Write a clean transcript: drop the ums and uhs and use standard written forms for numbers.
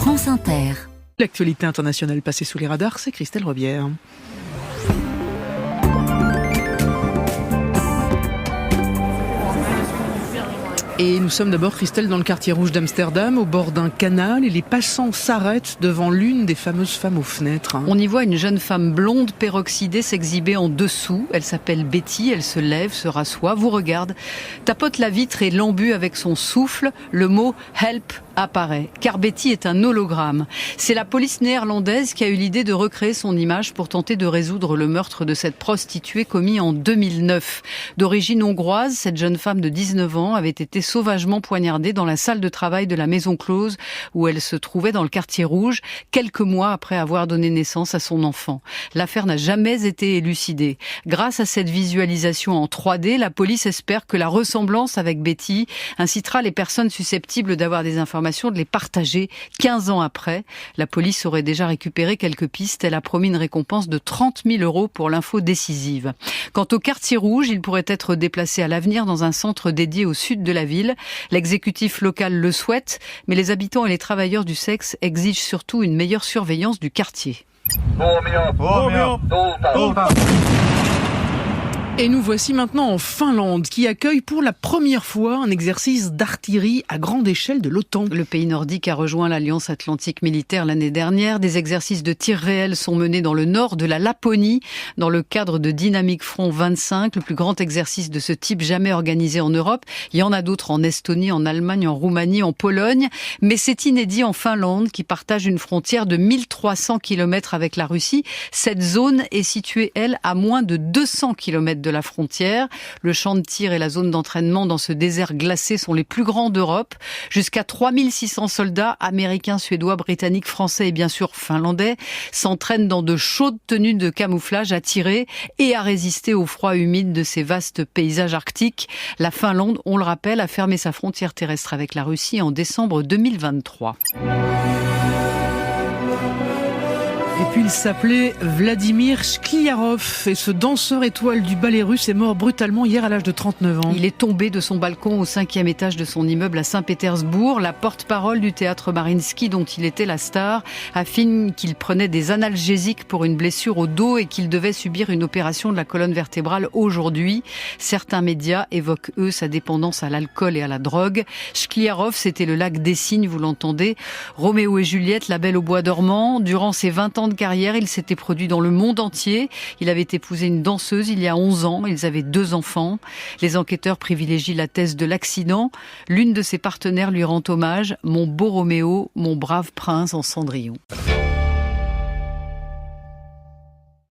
France Inter. L'actualité internationale passée sous les radars, c'est Christelle Rebière. Et nous sommes d'abord, Christelle, dans le quartier rouge d'Amsterdam, au bord d'un canal, et les passants s'arrêtent devant l'une des fameuses femmes aux fenêtres. On y voit une jeune femme blonde peroxydée s'exhiber en dessous. Elle s'appelle Betty, elle se lève, se rassoit, vous regarde, tapote la vitre et l'embue avec son souffle. Le mot « help » apparaît, car Betty est un hologramme. C'est la police néerlandaise qui a eu l'idée de recréer son image pour tenter de résoudre le meurtre de cette prostituée commis en 2009. D'origine hongroise, cette jeune femme de 19 ans avait été sauvagement poignardée dans la salle de travail de la Maison Close où elle se trouvait dans le quartier rouge, quelques mois après avoir donné naissance à son enfant. L'affaire n'a jamais été élucidée. Grâce à cette visualisation en 3D, la police espère que la ressemblance avec Betty incitera les personnes susceptibles d'avoir des informations de les partager 15 ans après. La police aurait déjà récupéré quelques pistes. Elle a promis une récompense de 30 000 € pour l'info décisive. Quant au quartier rouge, il pourrait être déplacé à l'avenir dans un centre dédié au sud de la ville. L'exécutif local le souhaite, mais les habitants et les travailleurs du sexe exigent surtout une meilleure surveillance du quartier. Et nous voici maintenant en Finlande, qui accueille pour la première fois un exercice d'artillerie à grande échelle de l'OTAN. Le pays nordique a rejoint l'Alliance Atlantique militaire l'année dernière. Des exercices de tir réels sont menés dans le nord de la Laponie, dans le cadre de Dynamic Front 25, le plus grand exercice de ce type jamais organisé en Europe. Il y en a d'autres en Estonie, en Allemagne, en Roumanie, en Pologne. Mais c'est inédit en Finlande, qui partage une frontière de 1300 km avec la Russie. Cette zone est située, elle, à moins de 200 km de la frontière. Le champ de tir et la zone d'entraînement dans ce désert glacé sont les plus grands d'Europe. Jusqu'à 3600 soldats américains, suédois, britanniques, français et bien sûr finlandais s'entraînent dans de chaudes tenues de camouflage à tirer et à résister au froid humide de ces vastes paysages arctiques. La Finlande, on le rappelle, a fermé sa frontière terrestre avec la Russie en décembre 2023. Et puis il s'appelait Vladimir Skliarov et ce danseur étoile du ballet russe est mort brutalement hier à l'âge de 39 ans. Il est tombé de son balcon au 5e étage de son immeuble à Saint-Pétersbourg. La porte-parole du théâtre Mariinsky, dont il était la star, affirme qu'il prenait des analgésiques pour une blessure au dos et qu'il devait subir une opération de la colonne vertébrale aujourd'hui. Certains médias évoquent, eux, sa dépendance à l'alcool et à la drogue. Skliarov, c'était le lac des Cygnes, vous l'entendez. Roméo et Juliette, La Belle au bois dormant. Durant ses 20 ans de carrière, il s'était produit dans le monde entier. Il avait épousé une danseuse il y a 11 ans. Ils avaient 2 enfants. Les enquêteurs privilégient la thèse de l'accident. L'une de ses partenaires lui rend hommage. Mon beau Roméo, mon brave prince en Cendrillon.